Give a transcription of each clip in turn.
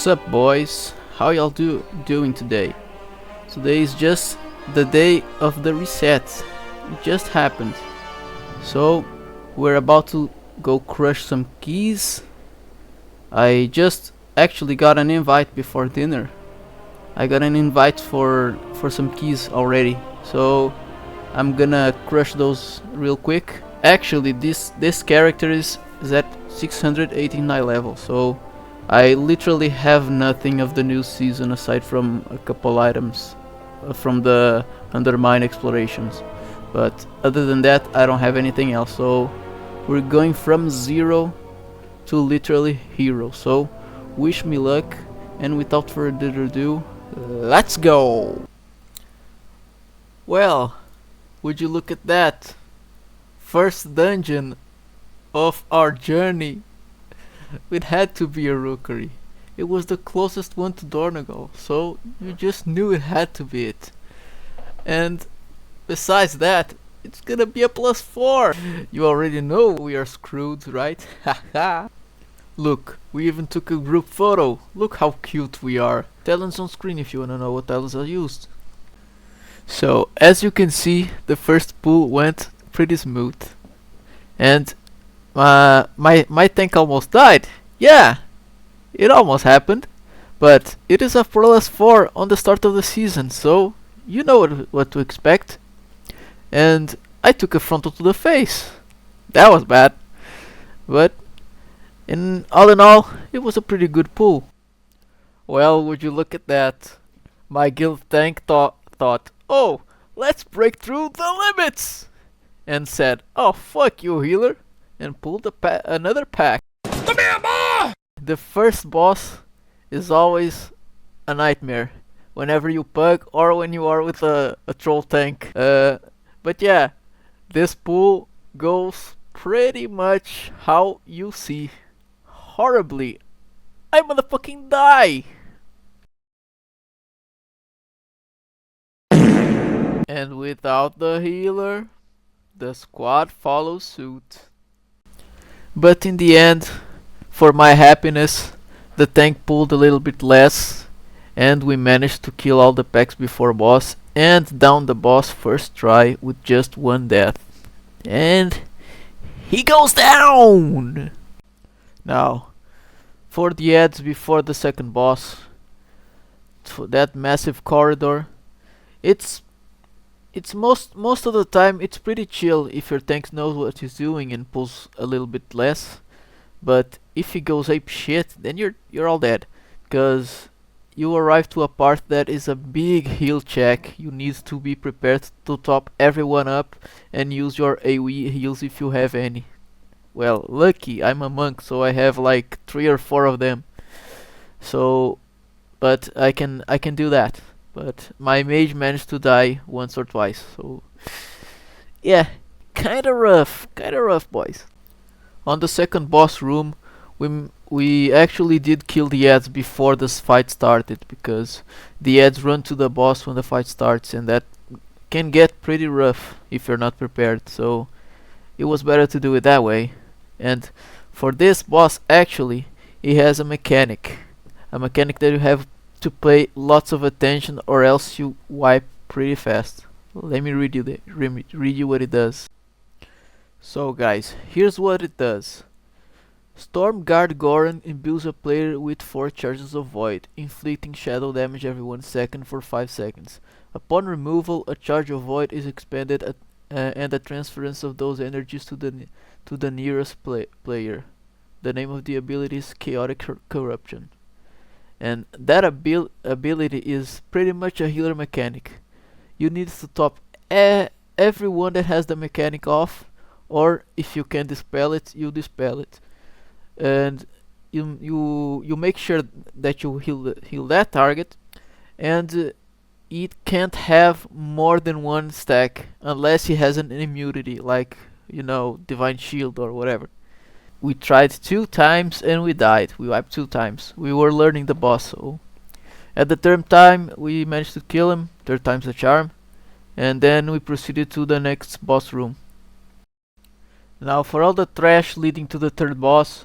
up, boys? How y'all doing today? Today is just the day of the reset. It just happened. So we're about to go crush some keys. I just actually got an invite before dinner. I got an invite for some keys already. So I'm gonna crush those real quick. Actually, this character is at 689 level, so I literally have nothing of the new season aside from a couple items from the Undermine explorations. But other than that, I don't have anything else. So we're going from 0 to literally hero. So wish me luck, and without further ado, let's go! Well, would you look at that? First dungeon of our journey. It had to be a rookery. It was the closest one to Dornagal, so you just knew it had to be it. And besides that, it's gonna be a +4. You already know we are screwed, right? Haha. Look, we even took a group photo. Look how cute we are. Talents on screen if you wanna know what talents are used. So, as you can see, the first pull went pretty smooth. And my tank almost died. Yeah, it almost happened. But it is a +4 on the start of the season, so you know what to expect. And I took a frontal to the face. That was bad. But in all, it was a pretty good pull. Well, would you look at that? My guild tank thought, oh, let's break through the limits! And said, oh, fuck you, healer, and pulled another pack. The first boss is always a nightmare whenever you pug or when you are with a troll tank. But yeah, this pull goes pretty much how you see. Horribly. I motherfucking die! And without the healer, the squad follows suit. But in the end, for my happiness, the tank pulled a little bit less, and we managed to kill all the packs before boss and down the boss first try with just one death. And he goes down! Now, for the ads before the second boss, for that massive corridor, it's most of the time it's pretty chill if your tank knows what he's doing and pulls a little bit less. But if he goes ape shit, then you're all dead, cause you arrive to a part that is a big heal check. You need to be prepared to top everyone up and use your AoE heals if you have any. Well, lucky I'm a monk, so I have like 3 or 4 of them. So, but I can do that. But my mage managed to die once or twice, so yeah, kinda rough, boys. On the second boss room, we actually did kill the ads before this fight started, because the ads run to the boss when the fight starts, and that can get pretty rough if you're not prepared, so it was better to do it that way. And for this boss, actually, he has a mechanic that you have to pay lots of attention, or else you wipe pretty fast. Let me read you what it does. So guys, here's what it does. Stormguard Goran imbues a player with 4 charges of void, inflicting shadow damage every 1 second for 5 seconds. Upon removal, a charge of void is expended and a transference of those energies to the nearest player. The name of the ability is Chaotic Corruption. And that ability is pretty much a healer mechanic. You need to top everyone that has the mechanic off, or if you can dispel it, you dispel it. And you make sure that you heal that target, and it can't have more than 1 stack unless he has an immunity, like, you know, Divine Shield or whatever. We tried 2 times and we died. We wiped 2 times. We were learning the boss, so at the 3rd time we managed to kill him. 3rd time's the charm. And then we proceeded to the next boss room. Now for all the trash leading to the 3rd boss,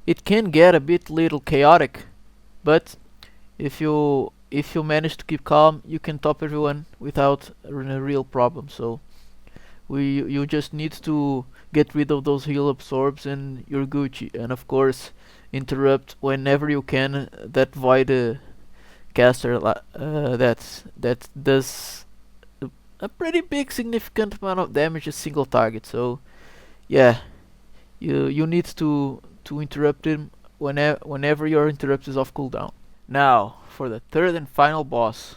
it can get a bit little chaotic, But if you manage to keep calm, you can top everyone without a real problem. So you just need to get rid of those heal absorbs and you're Gucci. And of course, interrupt whenever you can that void caster that does a pretty big significant amount of damage a single target. So yeah, you need to interrupt him whenever your interrupt is off cooldown. Now for the third and final boss.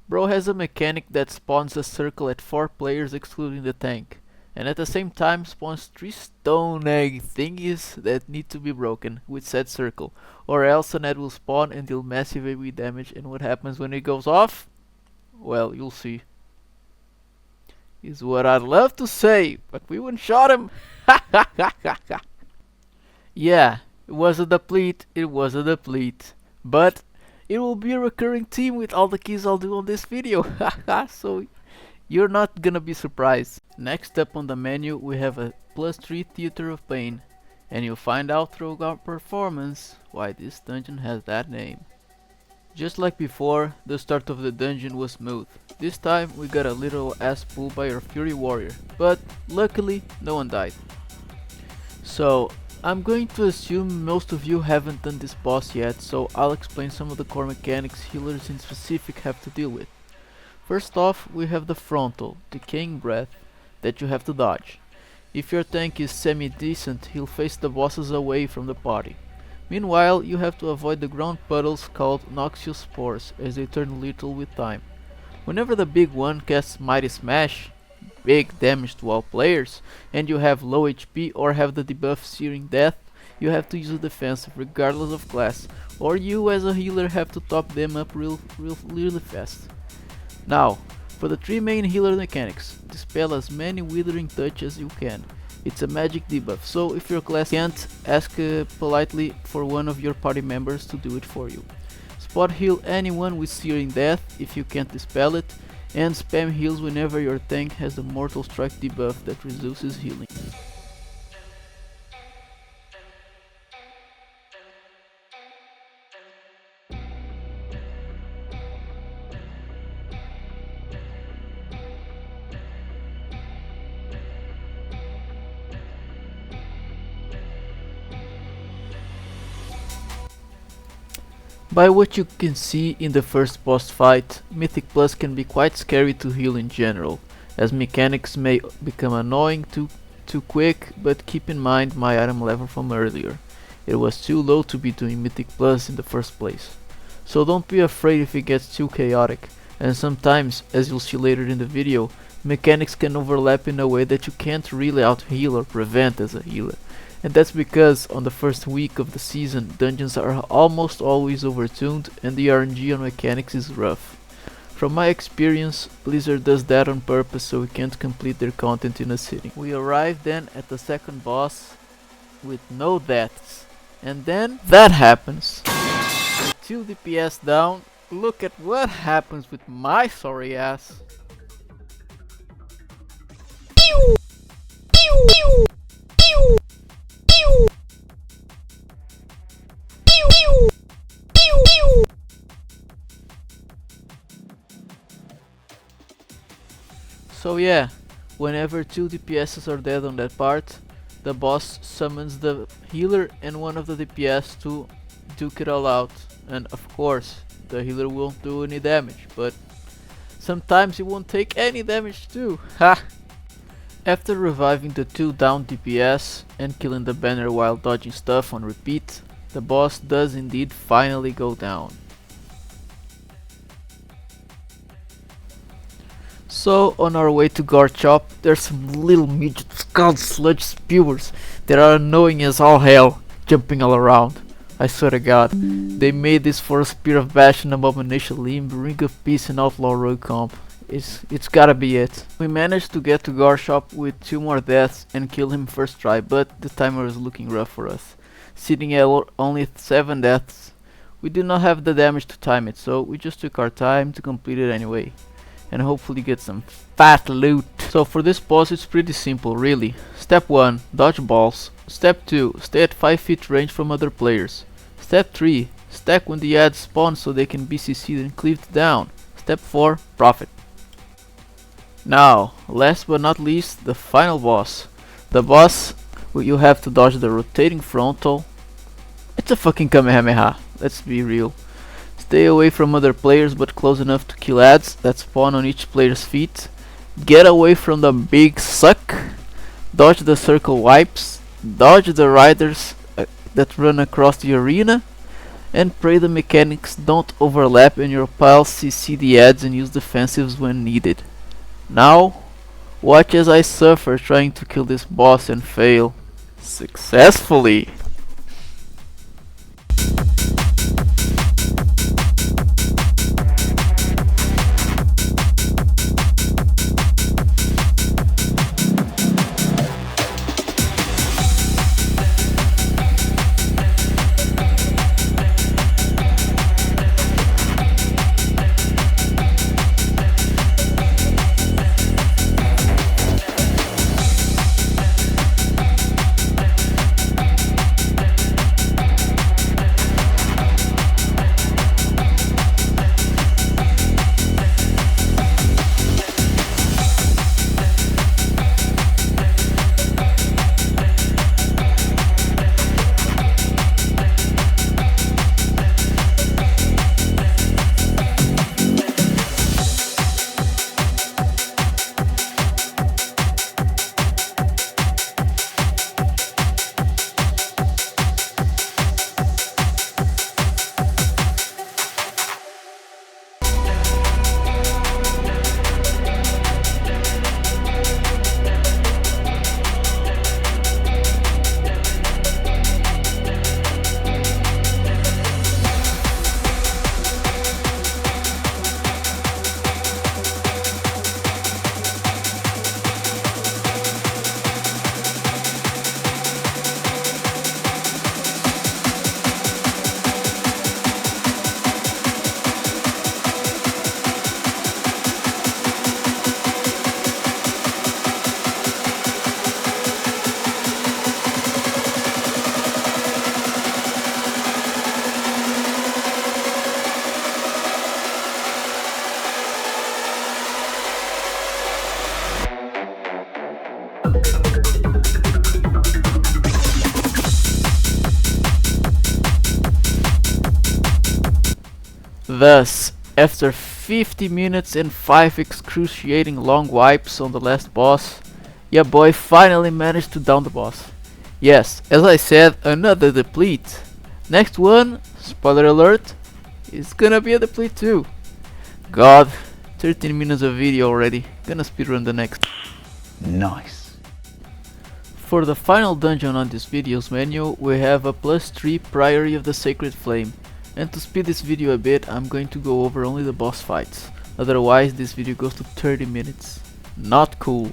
Bro has a mechanic that spawns a circle at 4 players excluding the tank, and at the same time spawns 3 stone egg thingies that need to be broken with said circle, or else an egg will spawn and deal massive AoE damage. And what happens when it goes off? Well, you'll see. Is what I'd love to say, but we wouldn't shot him. Yeah, it was a deplete, but it will be a recurring theme with all the keys I'll do on this video. So you're not gonna be surprised. Next up on the menu we have a +3 Theater of Pain, and you'll find out through our performance why this dungeon has that name. Just like before, the start of the dungeon was smooth. This time we got a little ass pull by our Fury Warrior, but luckily no one died. So I'm going to assume most of you haven't done this boss yet, so I'll explain some of the core mechanics healers in specific have to deal with. First off, we have the frontal, decaying breath, that you have to dodge. If your tank is semi-decent, he'll face the bosses away from the party. Meanwhile, you have to avoid the ground puddles called noxious spores, as they turn lethal with time. Whenever the big one casts Mighty Smash, big damage to all players, and you have low HP or have the debuff Searing Death, you have to use a defensive regardless of class, or you as a healer have to top them up really fast. Now, for the 3 main healer mechanics, dispel as many withering touch as you can. It's a magic debuff, so if your class can't, ask politely for one of your party members to do it for you. Spot heal anyone with Searing Death if you can't dispel it, and spam heals whenever your tank has the Mortal Strike debuff that reduces healing. By what you can see in the first boss fight, Mythic Plus can be quite scary to heal in general, as mechanics may become annoying too quick, but keep in mind my item level from earlier. It was too low to be doing Mythic Plus in the first place. So don't be afraid if it gets too chaotic, and sometimes, as you'll see later in the video, mechanics can overlap in a way that you can't really out-heal or prevent as a healer. And that's because on the first week of the season, dungeons are almost always overtuned and the RNG on mechanics is rough. From my experience, Blizzard does that on purpose so we can't complete their content in a sitting. We arrive then at the second boss with no deaths, and then that happens. 2 DPS down, look at what happens with my sorry ass. Pew! Pew! Pew! Pew! So yeah, whenever 2 DPSs are dead on that part, the boss summons the healer and one of the DPS to duke it all out. And of course, the healer won't do any damage, but sometimes he won't take any damage too. Ha! After reviving the 2 down DPS and killing the banner while dodging stuff on repeat, the boss does indeed finally go down. So on our way to Garchomp, there's some little midgets called sludge spewers that are annoying as all hell, jumping all around. I swear to god, they made this for a Spear of Bastion, Abomination Limb, Ring of Peace and Outlaw Rogue comp. It's gotta be it. We managed to get to Garchomp with 2 more deaths and kill him first try, but the timer was looking rough for us. Sitting at only 7 deaths, we did not have the damage to time it, so we just took our time to complete it anyway, and hopefully get some fat loot. So for this boss it's pretty simple really. Step 1, dodge balls. Step 2, stay at 5 feet range from other players. Step 3, Stack when the ads spawn so they can be CC'd and cleaved down. Step 4. Profit. Now, last but not least, the final boss. The boss where you have to dodge the rotating frontal. It's a fucking Kamehameha, let's be real. Stay away from other players but close enough to kill ads that spawn on each player's feet. Get away from the big suck. Dodge the circle wipes. Dodge the riders that run across the arena. And pray the mechanics don't overlap and your pals CC the ads and use defensives when needed. Now, watch as I suffer trying to kill this boss and fail successfully. Thus, after 50 minutes and 5 excruciating long wipes on the last boss, ya boy finally managed to down the boss. Yes, as I said, another deplete. Next one, spoiler alert, is gonna be a deplete too. God, 13 minutes of video already, gonna speedrun the next. Nice. For the final dungeon on this video's menu, we have a +3 Priory of the Sacred Flame. And to speed this video a bit, I'm going to go over only the boss fights. Otherwise, this video goes to 30 minutes. Not cool.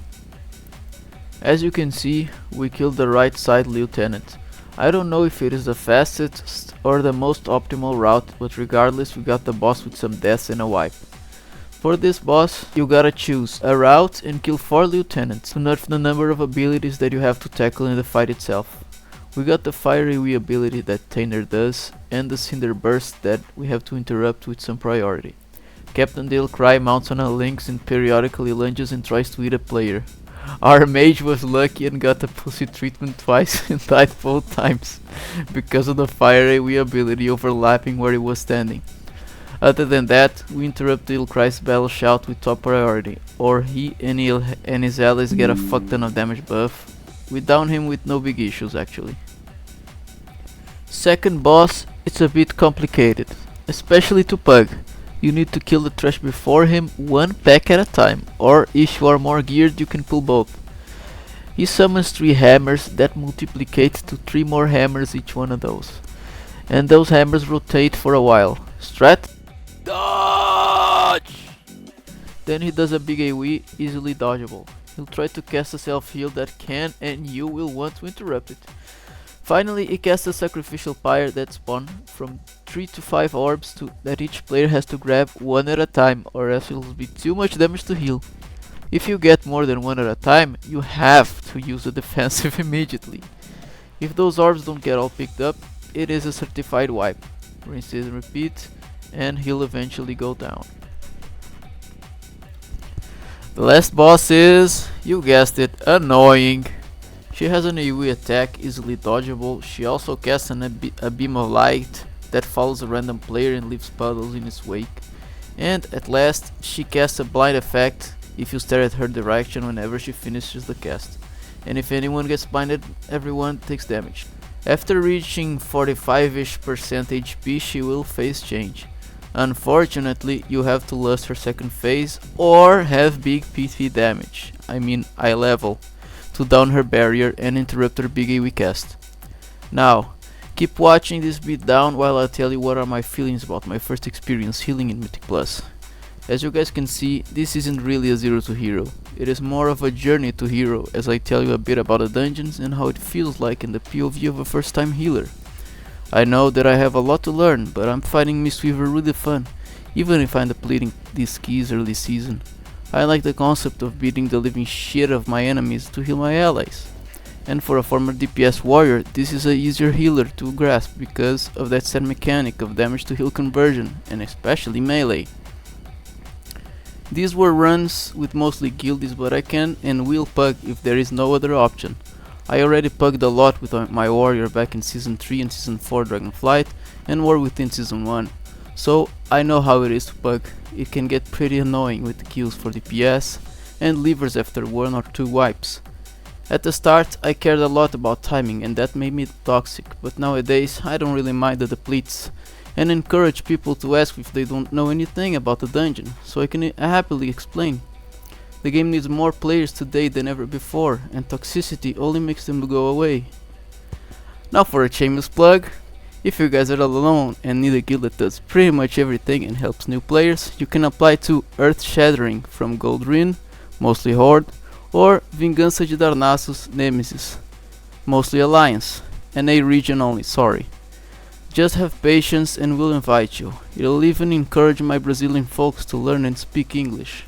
As you can see, we killed the right side lieutenant. I don't know if it is the fastest or the most optimal route, but regardless, we got the boss with some deaths and a wipe. For this boss, you gotta choose a route and kill 4 lieutenants to nerf the number of abilities that you have to tackle in the fight itself. We got the Fiery Wee ability that Tainer does, and the Cinder Burst that we have to interrupt with some priority. Captain Dale Cry mounts on a lynx and periodically lunges and tries to eat a player. Our mage was lucky and got a pussy treatment twice and died both times, because of the Fiery Wee ability overlapping where he was standing. Other than that, we interrupt Dale Cry's battle shout with top priority, or he and his allies get a fuck ton of damage buff. We down him with no big issues actually. Second boss, it's a bit complicated, especially to Pug. You need to kill the trash before him, 1 pack at a time, or if you are more geared you can pull both. He summons 3 hammers that multiplicate to 3 more hammers each one of those. And those hammers rotate for a while. Strat? Dodge! Then he does a big AoE, easily dodgeable. He'll try to cast a self-heal that can and you will want to interrupt it. Finally, he casts a sacrificial pyre that spawn from 3 to 5 orbs that each player has to grab 1 at a time, or else it will be too much damage to heal. If you get more than 1 at a time, you have to use the defensive immediately. If those orbs don't get all picked up, it is a certified wipe. rinse and repeat, and he'll eventually go down. The last boss is, you guessed it, annoying. She has an AoE attack, easily dodgeable. She also casts a beam of light that follows a random player and leaves puddles in its wake. And at last, she casts a blind effect if you stare at her direction whenever she finishes the cast. And if anyone gets blinded, everyone takes damage. After reaching 45-ish% HP, she will phase change. Unfortunately, you have to lust her second phase or have big PT damage, I mean eye level, to down her barrier and interrupt her big AoE cast. Now, keep watching this beat down while I tell you what are my feelings about my first experience healing in Mythic Plus. As you guys can see, this isn't really a zero to hero. It is more of a journey to hero as I tell you a bit about the dungeons and how it feels like in the POV of a first time healer. I know that I have a lot to learn, but I'm finding Mistweaver really fun, even if I'm depleting these keys early season. I like the concept of beating the living shit of my enemies to heal my allies. And for a former DPS warrior, this is a easier healer to grasp because of that set mechanic of damage to heal conversion, and especially melee. These were runs with mostly guildies, but I can and will pug if there is no other option. I already pugged a lot with my warrior back in Season 3 and Season 4 Dragonflight, and war within Season 1. So I know how it is to pug. It can get pretty annoying with the kills for DPS and levers after 1 or 2 wipes. At the start I cared a lot about timing and that made me toxic, but nowadays I don't really mind the depletes and encourage people to ask if they don't know anything about the dungeon, so I can happily explain. The game needs more players today than ever before, and toxicity only makes them go away. Now for a shameless plug. If you guys are all alone and need a guild that does pretty much everything and helps new players, you can apply to Earth Shattering from Gold Rin, mostly Horde, or Vingança de Darnassus Nemesis, mostly Alliance, and a region only, sorry. Just have patience and we'll invite you. It'll even encourage my Brazilian folks to learn and speak English.